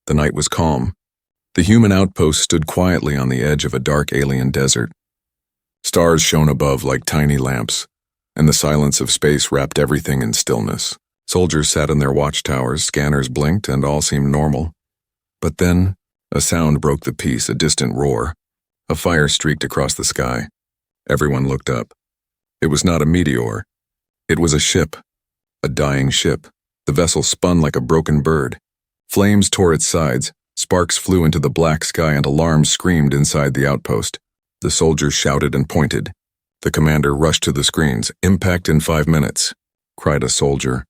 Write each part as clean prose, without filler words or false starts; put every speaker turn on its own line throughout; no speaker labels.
The night was calm. The human outpost stood quietly on the edge of a dark alien desert. Stars shone above like tiny lamps, and the silence of space wrapped everything in stillness. Soldiers sat in their watchtowers, scanners blinked, and all seemed normal. But then, a sound broke the peace, a distant roar. A fire streaked across the sky. Everyone looked up. It was not a meteor. It was a ship. A dying ship. The vessel spun like a broken bird. Flames tore its sides, sparks flew into the black sky, and alarms screamed inside the outpost. The soldiers shouted and pointed. The commander rushed to the screens. "Impact in 5 minutes," cried a soldier.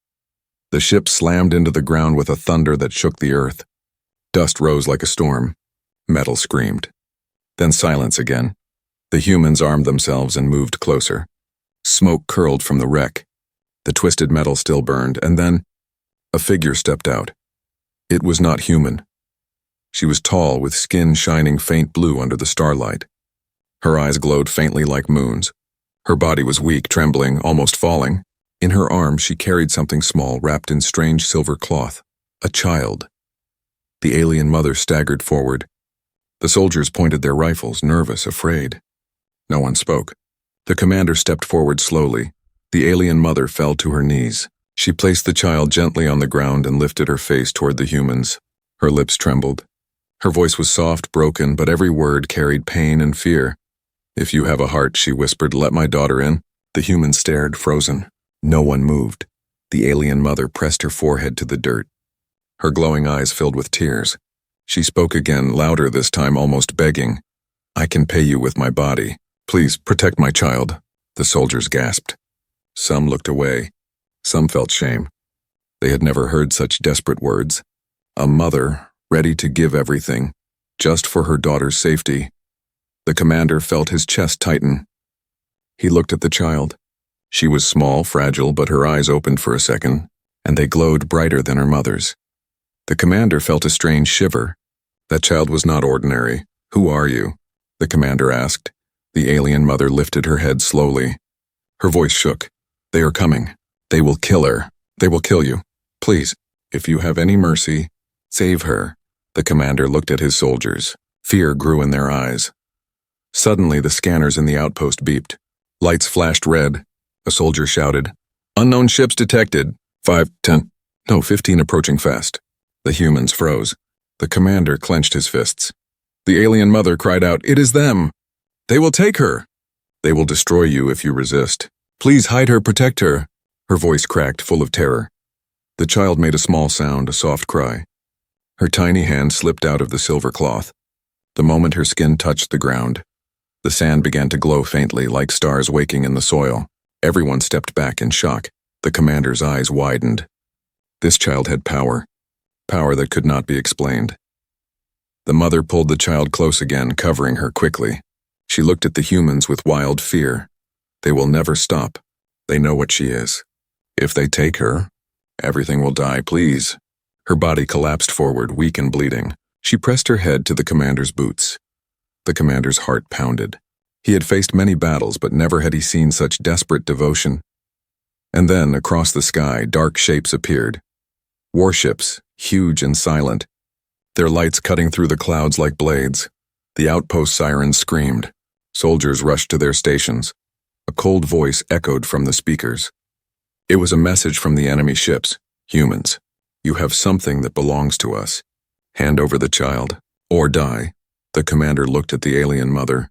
The ship slammed into the ground with a thunder that shook the earth. Dust rose like a storm. Metal screamed. Then silence again. The humans armed themselves and moved closer. Smoke curled from the wreck. The twisted metal still burned, and then a figure stepped out. It was not human. She was tall, with skin shining faint blue under the starlight. Her eyes glowed faintly like moons. Her body was weak, trembling, almost falling. In her arms she carried something small, wrapped in strange silver cloth. A child. The alien mother staggered forward. The soldiers pointed their rifles, nervous, afraid. No one spoke. The commander stepped forward slowly. The alien mother fell to her knees. She placed the child gently on the ground and lifted her face toward the humans. Her lips trembled. Her voice was soft, broken, but every word carried pain and fear. "If you have a heart," she whispered, "let my daughter in." The humans stared, frozen. No one moved. The alien mother pressed her forehead to the dirt. Her glowing eyes filled with tears. She spoke again, louder this time, almost begging. "I can pay you with my body. Please, protect my child." The soldiers gasped. Some looked away. Some felt shame. They had never heard such desperate words. A mother, ready to give everything, just for her daughter's safety. The commander felt his chest tighten. He looked at the child. She was small, fragile, but her eyes opened for a second, and they glowed brighter than her mother's. The commander felt a strange shiver. That child was not ordinary. "Who are you?" the commander asked. The alien mother lifted her head slowly. Her voice shook. "They are coming. They will kill her. They will kill you. Please, if you have any mercy, save her." The commander looked at his soldiers. Fear grew in their eyes. Suddenly, the scanners in the outpost beeped. Lights flashed red. A soldier shouted, "Unknown ships detected. 5, 10, no, 15 approaching fast." The humans froze. The commander clenched his fists. The alien mother cried out, "It is them! They will take her! They will destroy you if you resist. Please hide her, protect her." Her voice cracked, full of terror. The child made a small sound, a soft cry. Her tiny hand slipped out of the silver cloth. The moment her skin touched the ground, the sand began to glow faintly, like stars waking in the soil. Everyone stepped back in shock. The commander's eyes widened. This child had power. Power that could not be explained. The mother pulled the child close again, covering her quickly. She looked at the humans with wild fear. They will never stop. They know what she is. If they take her, everything will die, please. Her body collapsed forward, weak and bleeding. She pressed her head to the commander's boots. The commander's heart pounded. He had faced many battles, but never had he seen such desperate devotion. And then, across the sky, dark shapes appeared. Warships, huge and silent, their lights cutting through the clouds like blades. The outpost sirens screamed. Soldiers rushed to their stations. A cold voice echoed from the speakers. It was a message from the enemy ships. "Humans, you have something that belongs to us. Hand over the child, or die." The commander looked at the alien mother.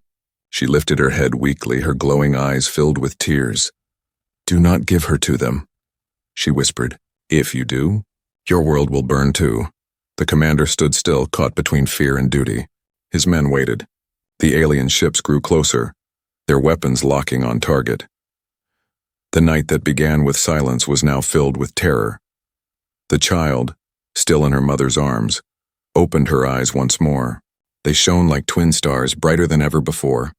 She lifted her head weakly, her glowing eyes filled with tears. "Do not give her to them," she whispered. "If you do, your world will burn too." The commander stood still, caught between fear and duty. His men waited. The alien ships grew closer, their weapons locking on target. The night that began with silence was now filled with terror. The child, still in her mother's arms, opened her eyes once more. They shone like twin stars, brighter than ever before.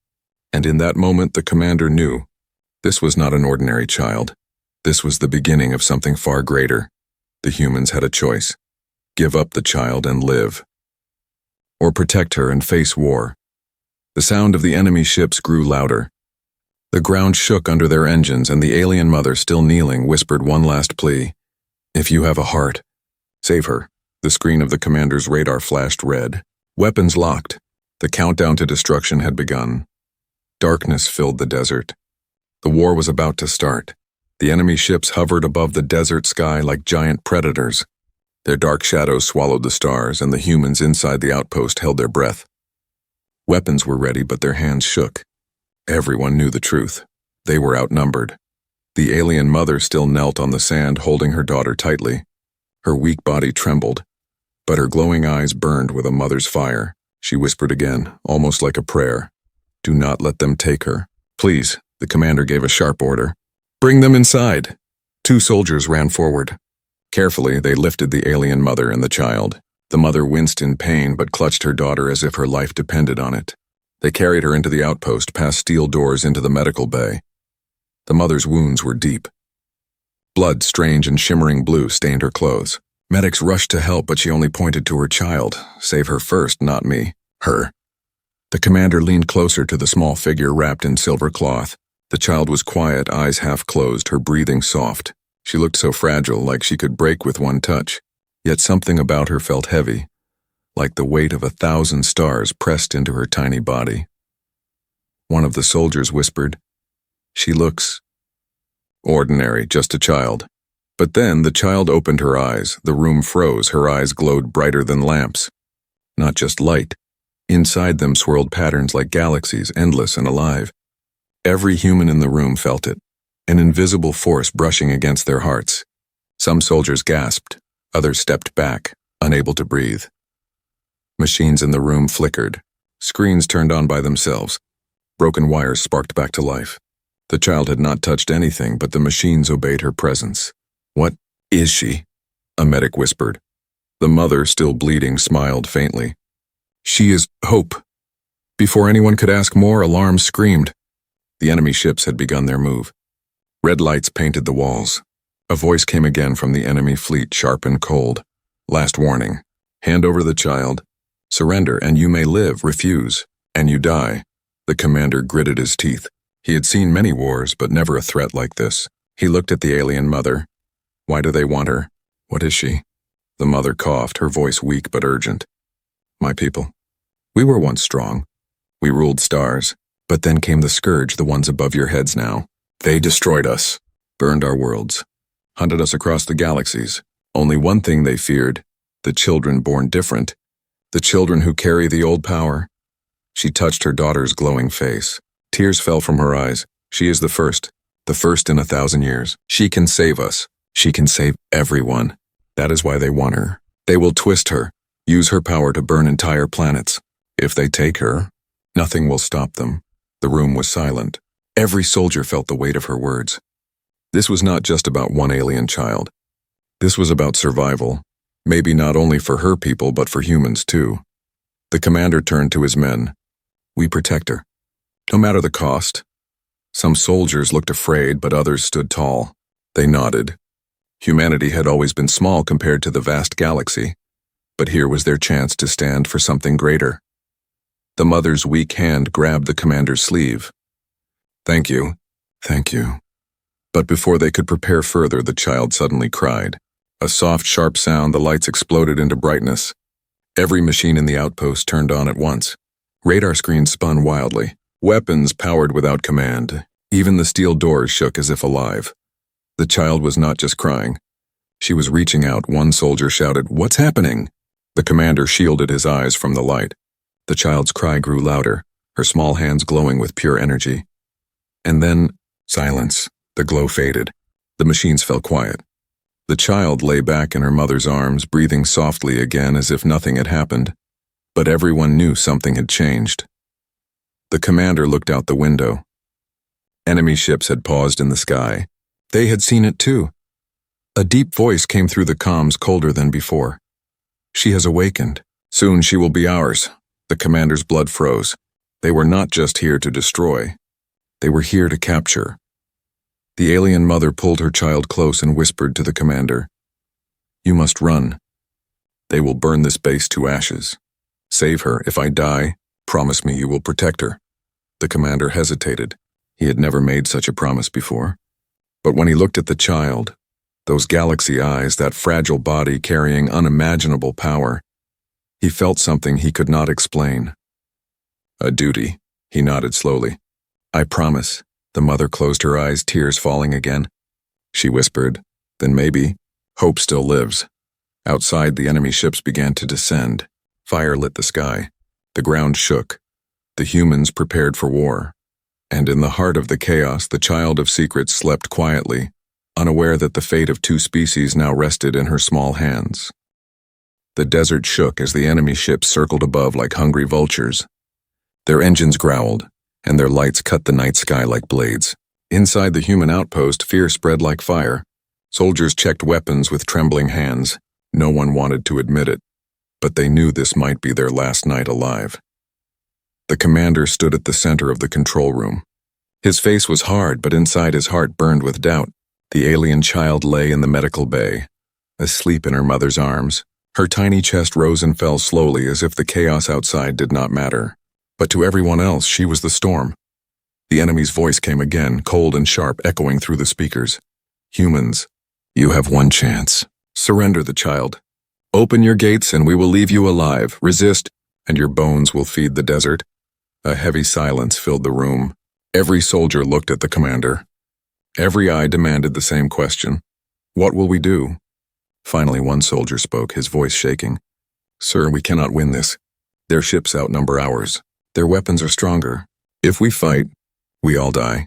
And in that moment the commander knew. This was not an ordinary child. This was the beginning of something far greater. The humans had a choice. Give up the child and live. Or protect her and face war. The sound of the enemy ships grew louder. The ground shook under their engines, and the alien mother, still kneeling, whispered one last plea. "If you have a heart, save her. The screen of the commander's radar flashed red. Weapons locked. The countdown to destruction had begun. Darkness filled the desert. The war was about to start. The enemy ships hovered above the desert sky like giant predators. Their dark shadows swallowed the stars, and the humans inside the outpost held their breath. Weapons were ready, but their hands shook. Everyone knew the truth. They were outnumbered. The alien mother still knelt on the sand, holding her daughter tightly. Her weak body trembled, but her glowing eyes burned with a mother's fire. She whispered again, almost like a prayer. "Do not let them take her. Please," the commander gave a sharp order. "Bring them inside." 2 soldiers ran forward. Carefully, they lifted the alien mother and the child. The mother winced in pain but clutched her daughter as if her life depended on it. They carried her into the outpost, past steel doors into the medical bay. The mother's wounds were deep. Blood, strange and shimmering blue, stained her clothes. Medics rushed to help, but she only pointed to her child. "Save her first, not me. Her." The commander leaned closer to the small figure wrapped in silver cloth. The child was quiet, eyes half closed, her breathing soft. She looked so fragile, like she could break with one touch. Yet something about her felt heavy, like the weight of 1,000 stars pressed into her tiny body. One of the soldiers whispered, "She looks ordinary, just a child." But then the child opened her eyes. The room froze. Her eyes glowed brighter than lamps. Not just light. Inside them swirled patterns like galaxies, endless and alive. Every human in the room felt it, an invisible force brushing against their hearts. Some soldiers gasped. Others stepped back, unable to breathe. Machines in the room flickered. Screens turned on by themselves. Broken wires sparked back to life. The child had not touched anything, but the machines obeyed her presence. "What is she?" a medic whispered. The mother, still bleeding, smiled faintly. "She is Hope." Before anyone could ask more, alarms screamed. The enemy ships had begun their move. Red lights painted the walls. A voice came again from the enemy fleet, sharp and cold. "Last warning. Hand over the child. Surrender, and you may live. Refuse, and you die." The commander gritted his teeth. He had seen many wars, but never a threat like this. He looked at the alien mother. "Why do they want her? What is she?" The mother coughed, her voice weak but urgent. "My people. We were once strong. We ruled stars. But then came the scourge, the ones above your heads now. They destroyed us, burned our worlds, hunted us across the galaxies. Only one thing they feared, the children born different, the children who carry the old power." She touched her daughter's glowing face. Tears fell from her eyes. "She is the first in 1,000 years. She can save us. She can save everyone. That is why they want her. They will twist her, use her power to burn entire planets. If they take her, nothing will stop them." The room was silent. Every soldier felt the weight of her words. This was not just about one alien child. This was about survival, maybe not only for her people but for humans too. The commander turned to his men. "We protect her, no matter the cost." Some soldiers looked afraid, but others stood tall. They nodded. Humanity had always been small compared to the vast galaxy, but here was their chance to stand for something greater. The mother's weak hand grabbed the commander's sleeve. "Thank you, thank you." But before they could prepare further, the child suddenly cried. A soft, sharp sound, the lights exploded into brightness. Every machine in the outpost turned on at once. Radar screens spun wildly. Weapons powered without command. Even the steel doors shook as if alive. The child was not just crying. She was reaching out. One soldier shouted, "What's happening?" The commander shielded his eyes from the light. The child's cry grew louder, her small hands glowing with pure energy. And then, silence. The glow faded. The machines fell quiet. The child lay back in her mother's arms, breathing softly again as if nothing had happened. But everyone knew something had changed. The commander looked out the window. Enemy ships had paused in the sky. They had seen it too. A deep voice came through the comms, colder than before. "She has awakened. Soon she will be ours." The commander's blood froze. They were not just here to destroy. They were here to capture. The alien mother pulled her child close and whispered to the commander, "You must run. They will burn this base to ashes. Save her. If I die, promise me you will protect her." The commander hesitated. He had never made such a promise before. But when he looked at the child, Those galaxy eyes, that fragile body carrying unimaginable power. He felt something he could not explain. A duty, he nodded slowly. I promise. The mother closed her eyes, tears falling again. She whispered, then maybe, hope still lives. Outside, the enemy ships began to descend. Fire lit the sky. The ground shook. The humans prepared for war. And in the heart of the chaos, the child of secrets slept quietly, unaware that the fate of two species now rested in her small hands. The desert shook as the enemy ships circled above like hungry vultures. Their engines growled, and their lights cut the night sky like blades. Inside the human outpost, fear spread like fire. Soldiers checked weapons with trembling hands. No one wanted to admit it, but they knew this might be their last night alive. The commander stood at the center of the control room. His face was hard, but inside his heart burned with doubt. The alien child lay in the medical bay, asleep in her mother's arms. Her tiny chest rose and fell slowly as if the chaos outside did not matter. But to everyone else, she was the storm. The enemy's voice came again, cold and sharp, echoing through the speakers. Humans, you have one chance. Surrender the child. Open your gates and we will leave you alive. Resist, and your bones will feed the desert. A heavy silence filled the room. Every soldier looked at the commander. Every eye demanded the same question. What will we do? Finally, one soldier spoke, his voice shaking. Sir, we cannot win this. Their ships outnumber ours. Their weapons are stronger. If we fight, we all die.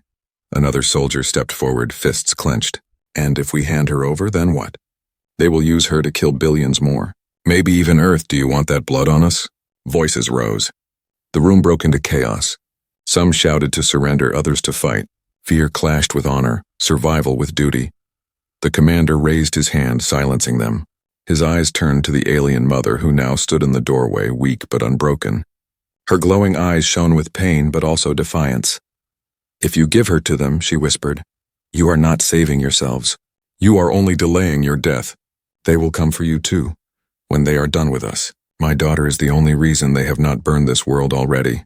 Another soldier stepped forward, fists clenched. And if we hand her over, then what? They will use her to kill billions more. Maybe even Earth. Do you want that blood on us? Voices rose. The room broke into chaos. Some shouted to surrender, others to fight. Fear clashed with honor, survival with duty. The commander raised his hand, silencing them. His eyes turned to the alien mother, who now stood in the doorway, weak but unbroken. Her glowing eyes shone with pain but also defiance. If you give her to them, she whispered, you are not saving yourselves. You are only delaying your death. They will come for you too, when they are done with us. My daughter is the only reason they have not burned this world already.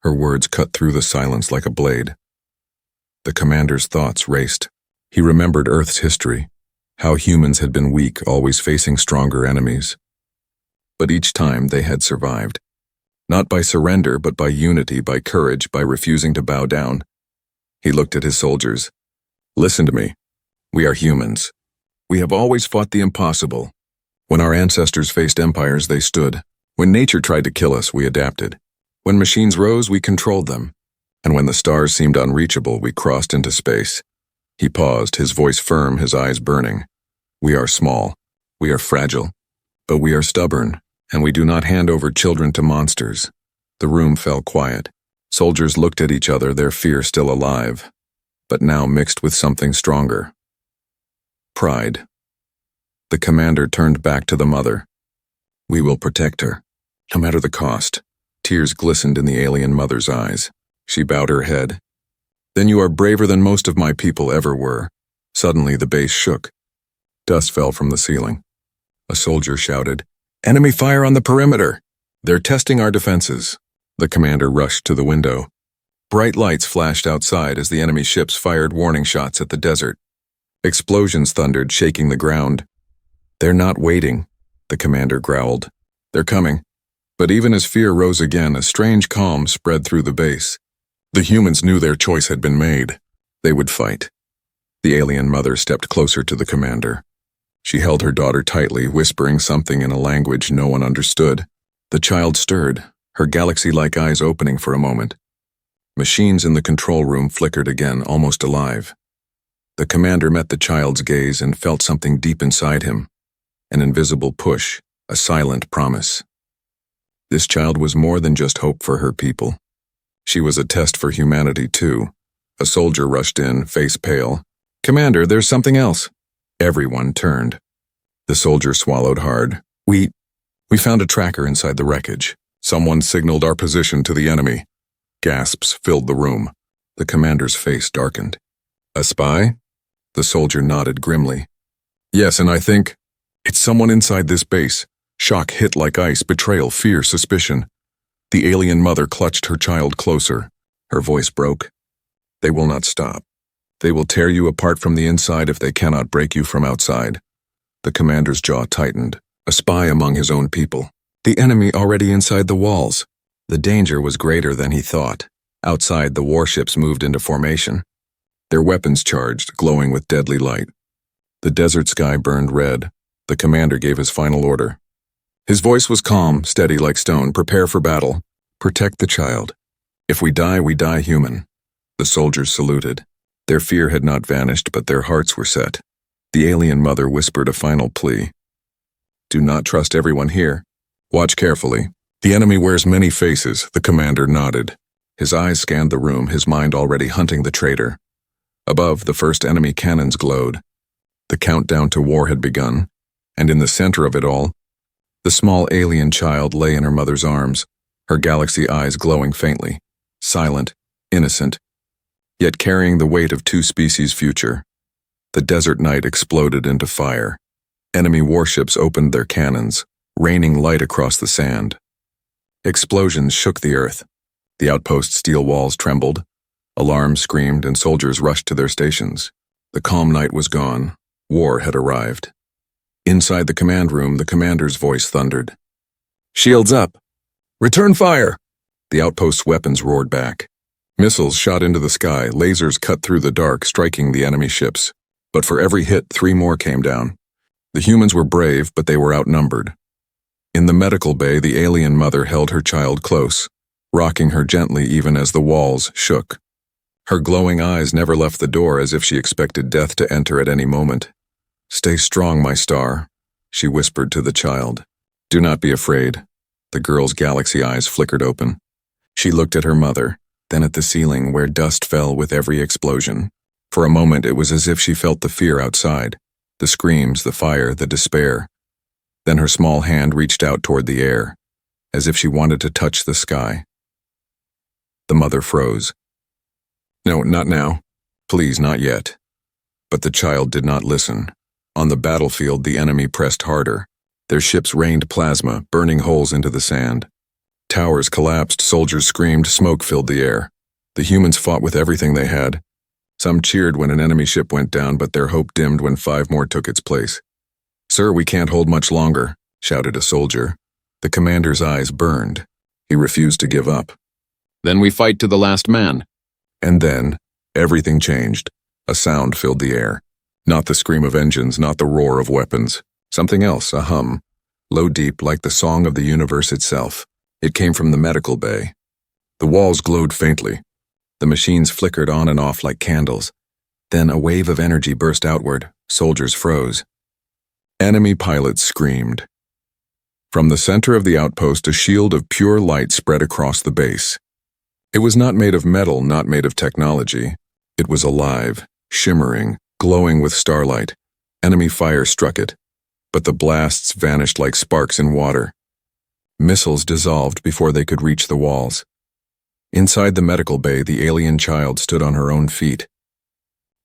Her words cut through the silence like a blade. The commander's thoughts raced. He remembered Earth's history, how humans had been weak, always facing stronger enemies. But each time they had survived. Not by surrender, but by unity, by courage, by refusing to bow down. He looked at his soldiers. Listen to me. We are humans. We have always fought the impossible. When our ancestors faced empires, they stood. When nature tried to kill us, we adapted. When machines rose, we controlled them. And when the stars seemed unreachable, we crossed into space. He paused, his voice firm, his eyes burning. We are small. We are fragile. But we are stubborn, and we do not hand over children to monsters. The room fell quiet. Soldiers looked at each other, their fear still alive, but now mixed with something stronger. Pride. The commander turned back to the mother. We will protect her, no matter the cost. Tears glistened in the alien mother's eyes. She bowed her head. Then you are braver than most of my people ever were. Suddenly the base shook. Dust fell from the ceiling. A soldier shouted, Enemy fire on the perimeter! They're testing our defenses. The commander rushed to the window. Bright lights flashed outside as the enemy ships fired warning shots at the desert. Explosions thundered, shaking the ground. They're not waiting, the commander growled. They're coming. But even as fear rose again, a strange calm spread through the base. The humans knew their choice had been made. They would fight. The alien mother stepped closer to the commander. She held her daughter tightly, whispering something in a language no one understood. The child stirred, her galaxy-like eyes opening for a moment. Machines in the control room flickered again, almost alive. The commander met the child's gaze and felt something deep inside him. An invisible push, a silent promise. This child was more than just hope for her people. She was a test for humanity, too. A soldier rushed in, face pale. Commander, there's something else. Everyone turned. The soldier swallowed hard. We found a tracker inside the wreckage. Someone signaled our position to the enemy. Gasps filled the room. The commander's face darkened. A spy? The soldier nodded grimly. Yes, and I think it's someone inside this base. Shock hit like ice, betrayal, fear, suspicion. The alien mother clutched her child closer. Her voice broke. They will not stop. They will tear you apart from the inside if they cannot break you from outside. The commander's jaw tightened. A spy among his own people. The enemy already inside the walls. The danger was greater than he thought. Outside, the warships moved into formation. Their weapons charged, glowing with deadly light. The desert sky burned red. The commander gave his final order. His voice was calm, steady like stone. Prepare for battle. Protect the child. If we die human. The soldiers saluted. Their fear had not vanished, but their hearts were set. The alien mother whispered a final plea. Do not trust everyone here. Watch carefully. The enemy wears many faces, the commander nodded. His eyes scanned the room, his mind already hunting the traitor. Above, the first enemy cannons glowed. The countdown to war had begun, and in the center of it all, the small alien child lay in her mother's arms, her galaxy eyes glowing faintly, silent, innocent, yet carrying the weight of two species' future. The desert night exploded into fire. Enemy warships opened their cannons, raining light across the sand. Explosions shook the earth. The outpost steel walls trembled. Alarms screamed and soldiers rushed to their stations. The calm night was gone. War had arrived. Inside the command room, the commander's voice thundered. Shields up! Return fire! The outpost's weapons roared back. Missiles shot into the sky, lasers cut through the dark, striking the enemy ships. But for every hit, 3 more came down. The humans were brave, but they were outnumbered. In the medical bay, the alien mother held her child close, rocking her gently even as the walls shook. Her glowing eyes never left the door as if she expected death to enter at any moment. Stay strong, my star, she whispered to the child. Do not be afraid. The girl's galaxy eyes flickered open. She looked at her mother, then at the ceiling where dust fell with every explosion. For a moment, it was as if she felt the fear outside. The screams, the fire, the despair. Then her small hand reached out toward the air, as if she wanted to touch the sky. The mother froze. No, not now. Please, not yet. But the child did not listen. On the battlefield, the enemy pressed harder. Their ships rained plasma, burning holes into the sand. Towers collapsed, soldiers screamed, smoke filled the air. The humans fought with everything they had. Some cheered when an enemy ship went down, but their hope dimmed when 5 more took its place. Sir, we can't hold much longer, shouted a soldier. The commander's eyes burned. He refused to give up. Then we fight to the last man. And then, everything changed. A sound filled the air. Not the scream of engines, not the roar of weapons. Something else, a hum. Low deep, like the song of the universe itself. It came from the medical bay. The walls glowed faintly. The machines flickered on and off like candles. Then a wave of energy burst outward. Soldiers froze. Enemy pilots screamed. From the center of the outpost, a shield of pure light spread across the base. It was not made of metal, not made of technology. It was alive, shimmering, glowing with starlight. Enemy fire struck it, but the blasts vanished like sparks in water. Missiles dissolved before they could reach the walls. Inside the medical bay, the alien child stood on her own feet.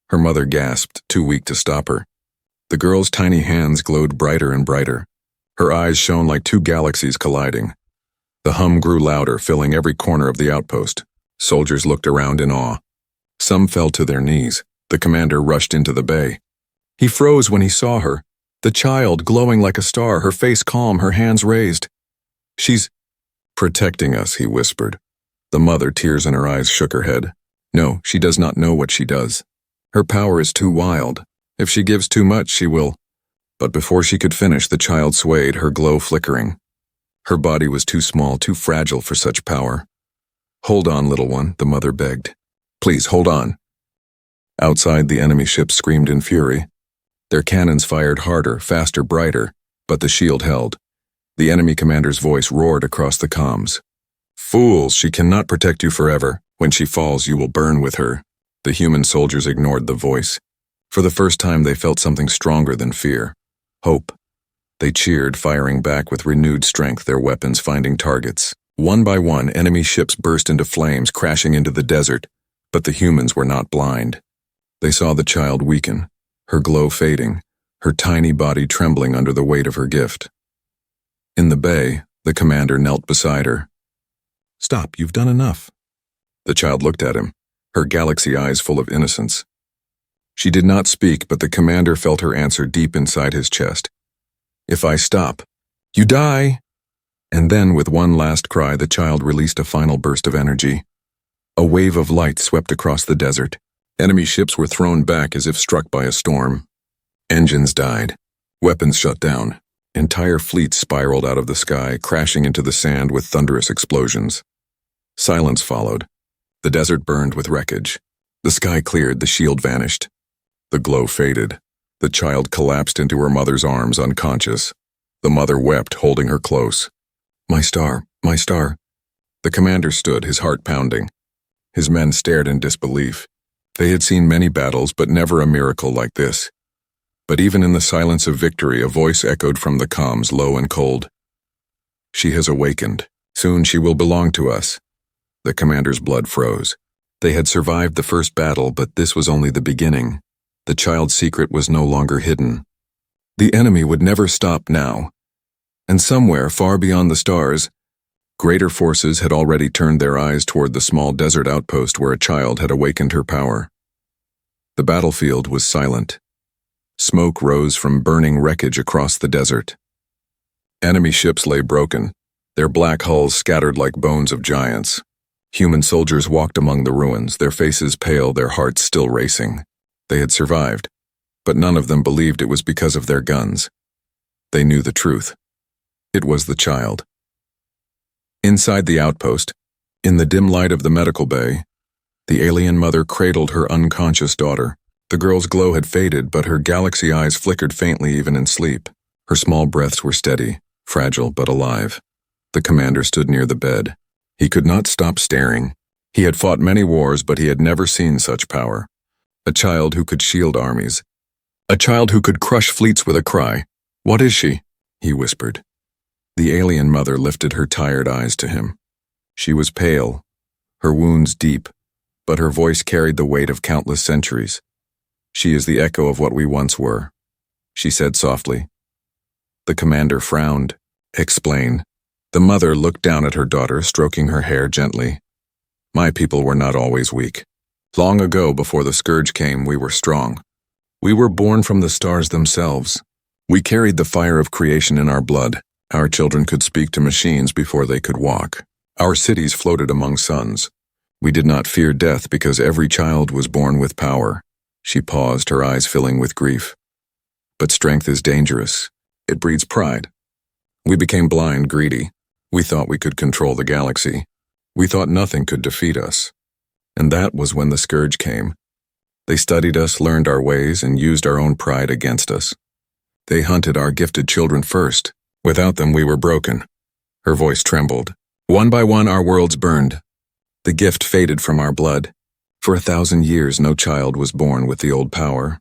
Her mother gasped, too weak to stop her. The girl's tiny hands glowed brighter and brighter. Her eyes shone like 2 galaxies colliding. The hum grew louder, filling every corner of the outpost. Soldiers looked around in awe. Some fell to their knees. The commander rushed into the bay. He froze when he saw her. The child, glowing like a star, her face calm, her hands raised. She's protecting us, he whispered. The mother, tears in her eyes, shook her head. No, she does not know what she does. Her power is too wild. If she gives too much, she will. But before she could finish, the child swayed, her glow flickering. Her body was too small, too fragile for such power. Hold on, little one, the mother begged. Please, hold on. Outside, the enemy ships screamed in fury. Their cannons fired harder, faster, brighter, but the shield held. The enemy commander's voice roared across the comms. Fools, she cannot protect you forever. When she falls, you will burn with her. The human soldiers ignored the voice. For the first time, they felt something stronger than fear. Hope. They cheered, firing back with renewed strength, their weapons finding targets. One by one, enemy ships burst into flames, crashing into the desert. But the humans were not blind. They saw the child weaken, her glow fading, her tiny body trembling under the weight of her gift. In the bay, the commander knelt beside her. Stop, you've done enough. The child looked at him, her galaxy eyes full of innocence. She did not speak, but the commander felt her answer deep inside his chest. If I stop, you die! And then, with one last cry, the child released a final burst of energy. A wave of light swept across the desert. Enemy ships were thrown back as if struck by a storm. Engines died. Weapons shut down. Entire fleets spiraled out of the sky, crashing into the sand with thunderous explosions. Silence followed. The desert burned with wreckage. The sky cleared, the shield vanished. The glow faded. The child collapsed into her mother's arms, unconscious. The mother wept, holding her close. My star, my star. The commander stood, his heart pounding. His men stared in disbelief. They had seen many battles, but never a miracle like this. But even in the silence of victory, a voice echoed from the comms, low and cold. She has awakened. Soon she will belong to us. The commander's blood froze. They had survived the first battle, but this was only the beginning. The child's secret was no longer hidden. The enemy would never stop now. And somewhere, far beyond the stars, greater forces had already turned their eyes toward the small desert outpost where a child had awakened her power. The battlefield was silent. Smoke rose from burning wreckage across the desert. Enemy ships lay broken, their black hulls scattered like bones of giants. Human soldiers walked among the ruins, their faces pale, their hearts still racing. They had survived, but none of them believed it was because of their guns. They knew the truth. It was the child. Inside the outpost, in the dim light of the medical bay, the alien mother cradled her unconscious daughter. The girl's glow had faded, but her galaxy eyes flickered faintly even in sleep. Her small breaths were steady, fragile but alive. The commander stood near the bed. He could not stop staring. He had fought many wars, but he had never seen such power. A child who could shield armies. A child who could crush fleets with a cry. What is she? He whispered. The alien mother lifted her tired eyes to him. She was pale, her wounds deep, but her voice carried the weight of countless centuries. She is the echo of what we once were, she said softly. The commander frowned. Explain. The mother looked down at her daughter, stroking her hair gently. My people were not always weak. Long ago, before the scourge came, we were strong. We were born from the stars themselves. We carried the fire of creation in our blood. Our children could speak to machines before they could walk. Our cities floated among suns. We did not fear death because every child was born with power. She paused, her eyes filling with grief. But strength is dangerous. It breeds pride. We became blind, greedy. We thought we could control the galaxy. We thought nothing could defeat us. And that was when the scourge came. They studied us, learned our ways, and used our own pride against us. They hunted our gifted children first. Without them, we were broken. Her voice trembled. One by one, our worlds burned. The gift faded from our blood. For 1,000 years, no child was born with the old power.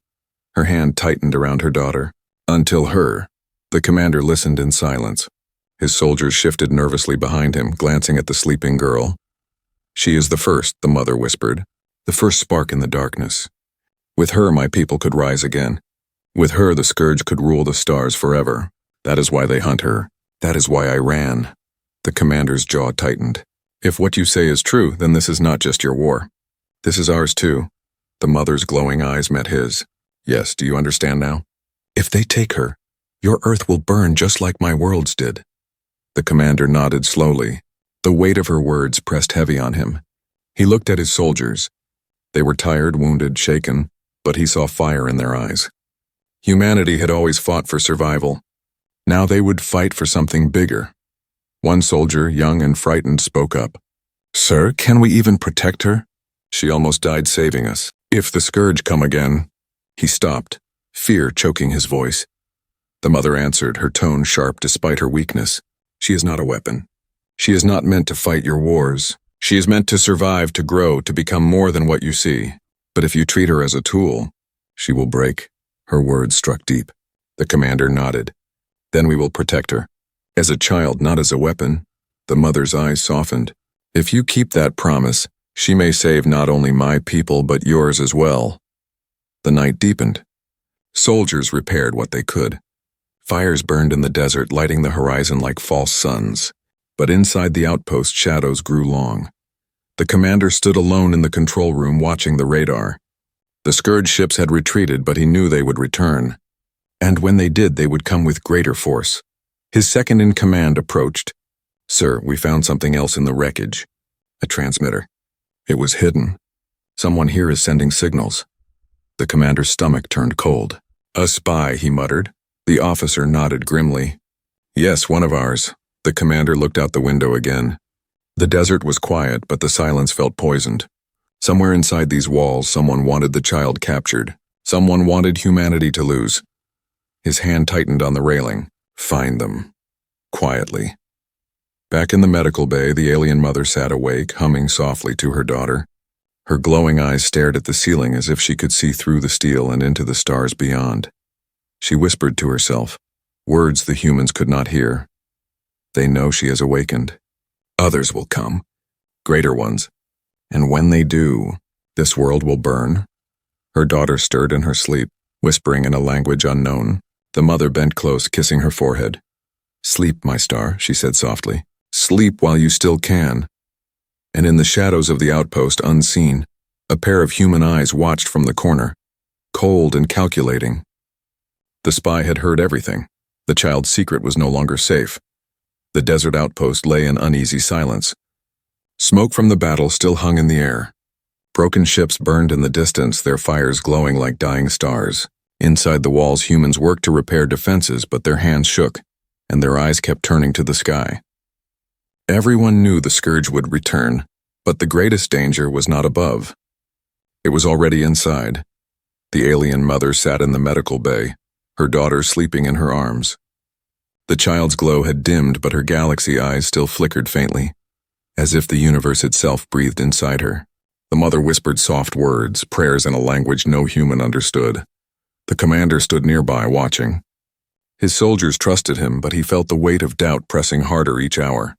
Her hand tightened around her daughter. Until her. The commander listened in silence. His soldiers shifted nervously behind him, glancing at the sleeping girl. She is the first, the mother whispered. The first spark in the darkness. With her, my people could rise again. With her, the scourge could rule the stars forever. That is why they hunt her. That is why I ran. The commander's jaw tightened. If what you say is true, then this is not just your war. This is ours too. The mother's glowing eyes met his. Yes, do you understand now? If they take her, your earth will burn just like my worlds did. The commander nodded slowly. The weight of her words pressed heavy on him. He looked at his soldiers. They were tired, wounded, shaken, but he saw fire in their eyes. Humanity had always fought for survival. Now they would fight for something bigger. One soldier, young and frightened, spoke up. Sir, can we even protect her? She almost died saving us. If the scourge come again. He stopped, fear choking his voice. The mother answered, her tone sharp despite her weakness. She is not a weapon. She is not meant to fight your wars. She is meant to survive, to grow, to become more than what you see. But if you treat her as a tool, she will break. Her words struck deep. The commander nodded. Then we will protect her. As a child, not as a weapon. The mother's eyes softened. If you keep that promise, she may save not only my people, but yours as well. The night deepened. Soldiers repaired what they could. Fires burned in the desert, lighting the horizon like false suns. But inside the outpost, shadows grew long. The commander stood alone in the control room watching the radar. The Scourge ships had retreated, but he knew they would return. And when they did, they would come with greater force. His second-in-command approached. "Sir, we found something else in the wreckage." A transmitter. It was hidden. "Someone here is sending signals." The commander's stomach turned cold. "A spy," he muttered. The officer nodded grimly. "Yes, one of ours." The commander looked out the window again. The desert was quiet, but the silence felt poisoned. Somewhere inside these walls, someone wanted the child captured. Someone wanted humanity to lose. His hand tightened on the railing. "Find them." Quietly. Back in the medical bay, the alien mother sat awake, humming softly to her daughter. Her glowing eyes stared at the ceiling as if she could see through the steel and into the stars beyond. She whispered to herself, words the humans could not hear. "They know she has awakened. Others will come, greater ones. And when they do, this world will burn." Her daughter stirred in her sleep, whispering in a language unknown. The mother bent close, kissing her forehead. "Sleep, my star," she said softly. "Sleep while you still can." And in the shadows of the outpost, unseen, a pair of human eyes watched from the corner, cold and calculating. The spy had heard everything. The child's secret was no longer safe. The desert outpost lay in uneasy silence. Smoke from the battle still hung in the air. Broken ships burned in the distance, their fires glowing like dying stars. Inside the walls, humans worked to repair defenses, but their hands shook, and their eyes kept turning to the sky. Everyone knew the Scourge would return, but the greatest danger was not above. It was already inside. The alien mother sat in the medical bay, her daughter sleeping in her arms. The child's glow had dimmed, but her galaxy eyes still flickered faintly, as if the universe itself breathed inside her. The mother whispered soft words, prayers in a language no human understood. The commander stood nearby, watching. His soldiers trusted him, but he felt the weight of doubt pressing harder each hour.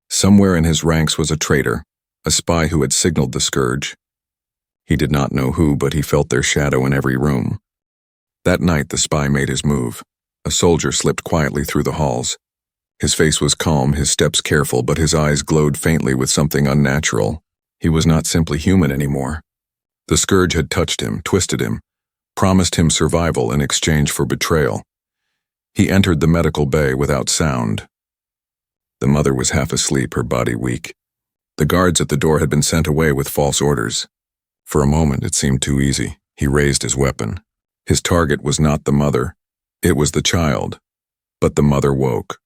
Somewhere in his ranks was a traitor, a spy who had signaled the Scourge. He did not know who, but he felt their shadow in every room. That night, the spy made his move. A soldier slipped quietly through the halls. His face was calm, his steps careful, but his eyes glowed faintly with something unnatural. He was not simply human anymore. The Scourge had touched him, twisted him, promised him survival in exchange for betrayal. He entered the medical bay without sound. The mother was half asleep, her body weak. The guards at the door had been sent away with false orders. For a moment, it seemed too easy. He raised his weapon. His target was not the mother. It was the child. But the mother woke.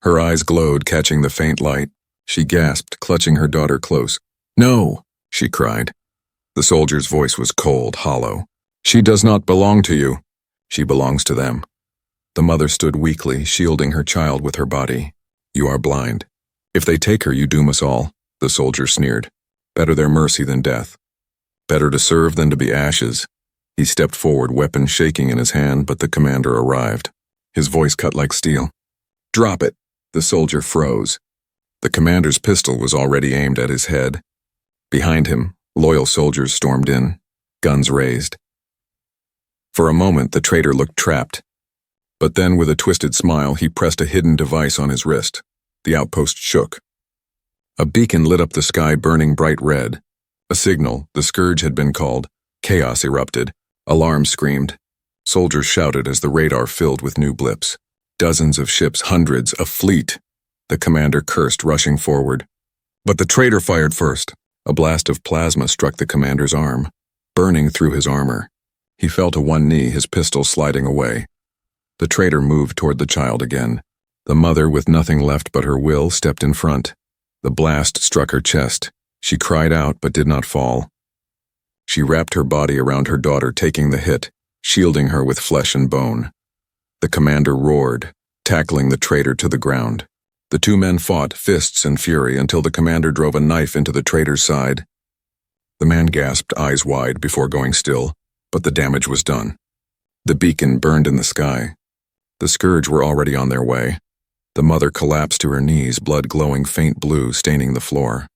Her eyes glowed, catching the faint light. She gasped, clutching her daughter close. "No!" she cried. The soldier's voice was cold, hollow. "She does not belong to you. She belongs to them." The mother stood weakly, shielding her child with her body. "You are blind. If they take her, you doom us all," the soldier sneered. "Better their mercy than death. Better to serve than to be ashes." He stepped forward, weapon shaking in his hand, but the commander arrived. His voice cut like steel. "Drop it!" The soldier froze. The commander's pistol was already aimed at his head. Behind him, loyal soldiers stormed in, guns raised. For a moment, the traitor looked trapped. But then, with a twisted smile, he pressed a hidden device on his wrist. The outpost shook. A beacon lit up the sky, burning bright red. A signal, the Scourge had been called. Chaos erupted. Alarms screamed. Soldiers shouted as the radar filled with new blips. Dozens of ships, hundreds, a fleet. The commander cursed, rushing forward. But the traitor fired first. A blast of plasma struck the commander's arm, burning through his armor. He fell to one knee, his pistol sliding away. The traitor moved toward the child again. The mother, with nothing left but her will, stepped in front. The blast struck her chest. She cried out but did not fall. She wrapped her body around her daughter, taking the hit, shielding her with flesh and bone. The commander roared, tackling the traitor to the ground. The two men fought, fists and fury, until the commander drove a knife into the traitor's side. The man gasped, eyes wide, before going still, but the damage was done. The beacon burned in the sky. The Scourge were already on their way. The mother collapsed to her knees, blood glowing faint blue, staining the floor.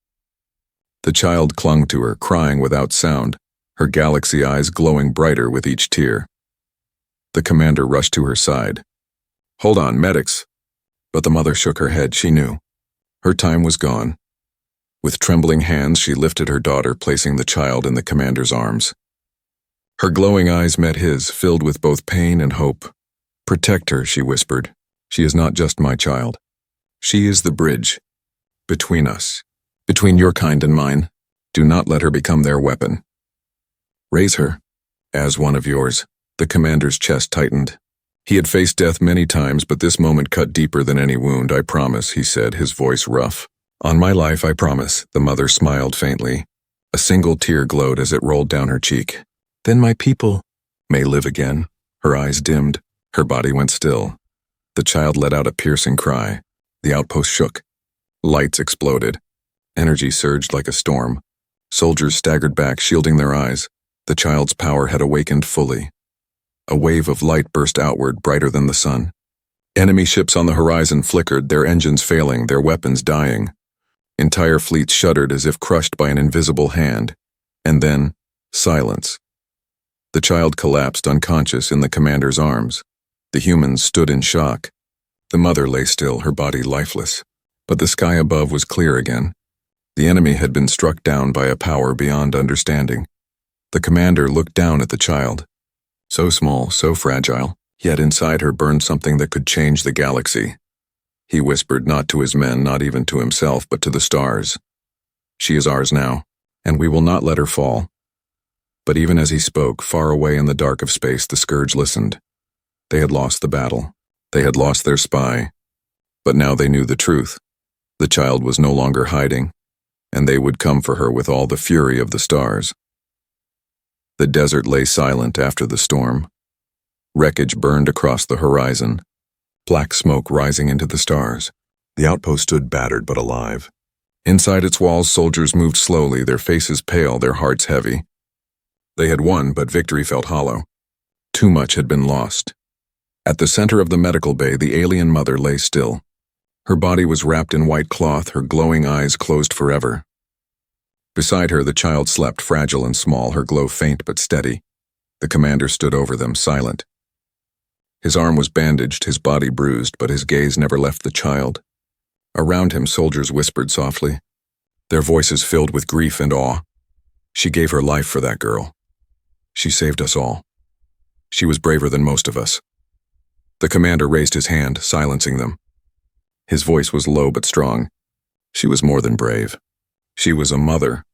The child clung to her, crying without sound, her galaxy eyes glowing brighter with each tear. The commander rushed to her side. "Hold on, medics." But the mother shook her head, she knew. Her time was gone. With trembling hands, she lifted her daughter, placing the child in the commander's arms. Her glowing eyes met his, filled with both pain and hope. "Protect her," she whispered. "She is not just my child. She is the bridge between us, between your kind and mine. Do not let her become their weapon. Raise her as one of yours." The commander's chest tightened. He had faced death many times, but this moment cut deeper than any wound. "I promise," he said, his voice rough. "On my life, I promise." The mother smiled faintly. A single tear glowed as it rolled down her cheek. "Then my people may live again." Her eyes dimmed. Her body went still. The child let out a piercing cry. The outpost shook. Lights exploded. Energy surged like a storm. Soldiers staggered back, shielding their eyes. The child's power had awakened fully. A wave of light burst outward, brighter than the sun. Enemy ships on the horizon flickered, their engines failing, their weapons dying. Entire fleets shuddered as if crushed by an invisible hand. And then, silence. The child collapsed unconscious in the commander's arms. The humans stood in shock. The mother lay still, her body lifeless. But the sky above was clear again. The enemy had been struck down by a power beyond understanding. The commander looked down at the child. So small, so fragile, yet inside her burned something that could change the galaxy. He whispered, not to his men, not even to himself, but to the stars. "She is ours now, and we will not let her fall." But even as he spoke, far away in the dark of space, the Scourge listened. They had lost the battle. They had lost their spy. But now they knew the truth. The child was no longer hiding, and they would come for her with all the fury of the stars. The desert lay silent after the storm. Wreckage burned across the horizon, black smoke rising into the stars. The outpost stood battered but alive. Inside its walls, soldiers moved slowly, their faces pale, their hearts heavy. They had won, but victory felt hollow. Too much had been lost. At the center of the medical bay, the alien mother lay still. Her body was wrapped in white cloth, her glowing eyes closed forever. Beside her, the child slept, fragile and small, her glow faint but steady. The commander stood over them, silent. His arm was bandaged, his body bruised, but his gaze never left the child. Around him, soldiers whispered softly, their voices filled with grief and awe. "She gave her life for that girl. She saved us all. She was braver than most of us." The commander raised his hand, silencing them. His voice was low but strong. "She was more than brave. She was a mother,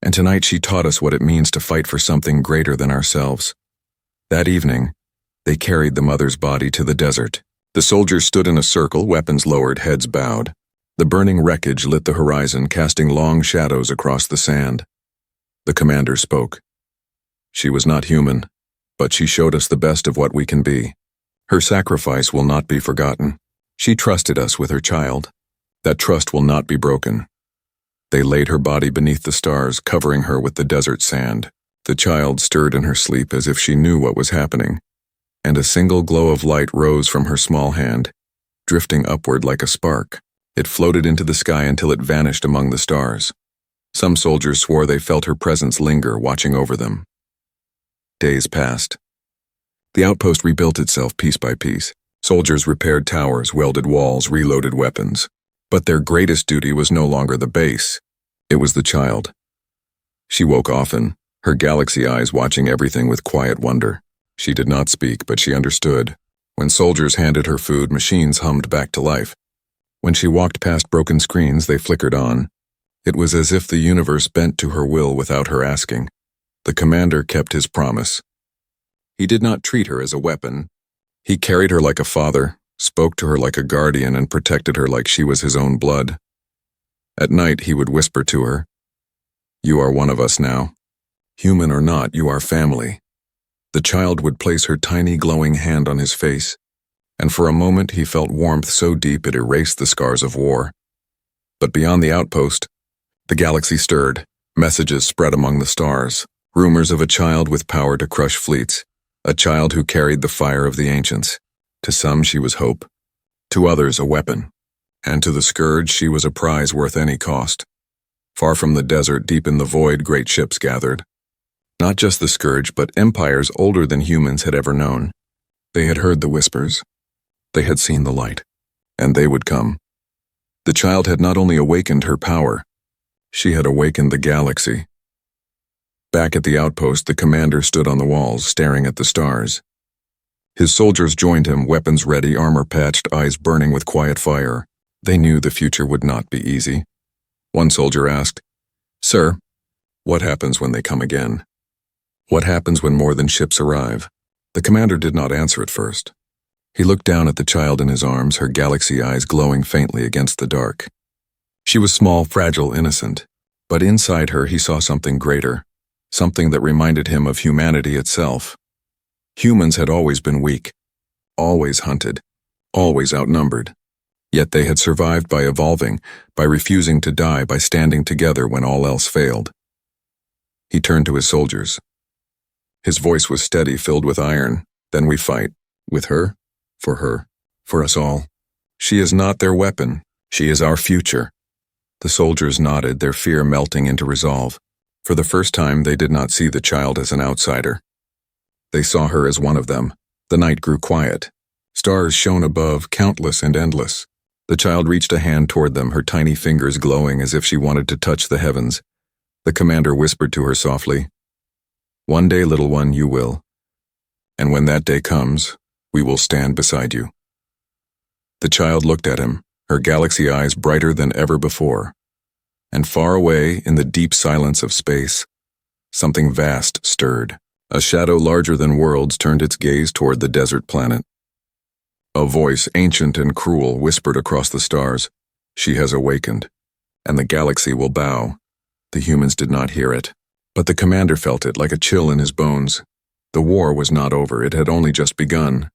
and tonight she taught us what it means to fight for something greater than ourselves." That evening, they carried the mother's body to the desert. The soldiers stood in a circle, weapons lowered, heads bowed. The burning wreckage lit the horizon, casting long shadows across the sand. The commander spoke. "She was not human, but she showed us the best of what we can be. Her sacrifice will not be forgotten. She trusted us with her child. That trust will not be broken." They laid her body beneath the stars, covering her with the desert sand. The child stirred in her sleep as if she knew what was happening, and a single glow of light rose from her small hand, drifting upward like a spark. It floated into the sky until it vanished among the stars. Some soldiers swore they felt her presence linger, watching over them. Days passed. The outpost rebuilt itself piece by piece. Soldiers repaired towers, welded walls, reloaded weapons. But their greatest duty was no longer the base. It was the child. She woke often, her galaxy eyes watching everything with quiet wonder. She did not speak, but she understood. When soldiers handed her food, machines hummed back to life. When she walked past broken screens, they flickered on. It was as if the universe bent to her will without her asking. The commander kept his promise. He did not treat her as a weapon. He carried her like a father, spoke to her like a guardian, and protected her like she was his own blood. At night, he would whisper to her, "You are one of us now. Human or not, you are family." The child would place her tiny glowing hand on his face, and for a moment he felt warmth so deep it erased the scars of war. But beyond the outpost, the galaxy stirred. Messages spread among the stars, rumors of a child with power to crush fleets, a child who carried the fire of the ancients. To some she was hope, to others a weapon, and to the Scourge she was a prize worth any cost. Far from the desert, deep in the void, great ships gathered. Not just the Scourge, but empires older than humans had ever known. They had heard the whispers. They had seen the light. And they would come. The child had not only awakened her power, she had awakened the galaxy. Back at the outpost, the commander stood on the walls, staring at the stars. His soldiers joined him, weapons ready, armor patched, eyes burning with quiet fire. They knew the future would not be easy. One soldier asked, "Sir, what happens when they come again? What happens when more than ships arrive?" The commander did not answer at first. He looked down at the child in his arms, her galaxy eyes glowing faintly against the dark. She was small, fragile, innocent, but inside her he saw something greater, something that reminded him of humanity itself. Humans had always been weak, always hunted, always outnumbered. Yet they had survived by evolving, by refusing to die, by standing together when all else failed. He turned to his soldiers. His voice was steady, filled with iron. "Then we fight. With her, for us all. She is not their weapon. She is our future." The soldiers nodded, their fear melting into resolve. For the first time, they did not see the child as an outsider. They saw her as one of them. The night grew quiet. Stars shone above, countless and endless. The child reached a hand toward them, her tiny fingers glowing as if she wanted to touch the heavens. The commander whispered to her softly, "One day, little one, you will. And when that day comes, we will stand beside you." The child looked at him, her galaxy eyes brighter than ever before. And far away, in the deep silence of space, something vast stirred. A shadow larger than worlds turned its gaze toward the desert planet. A voice, ancient and cruel, whispered across the stars, "She has awakened, and the galaxy will bow." The humans did not hear it, but the commander felt it like a chill in his bones. The war was not over, it had only just begun.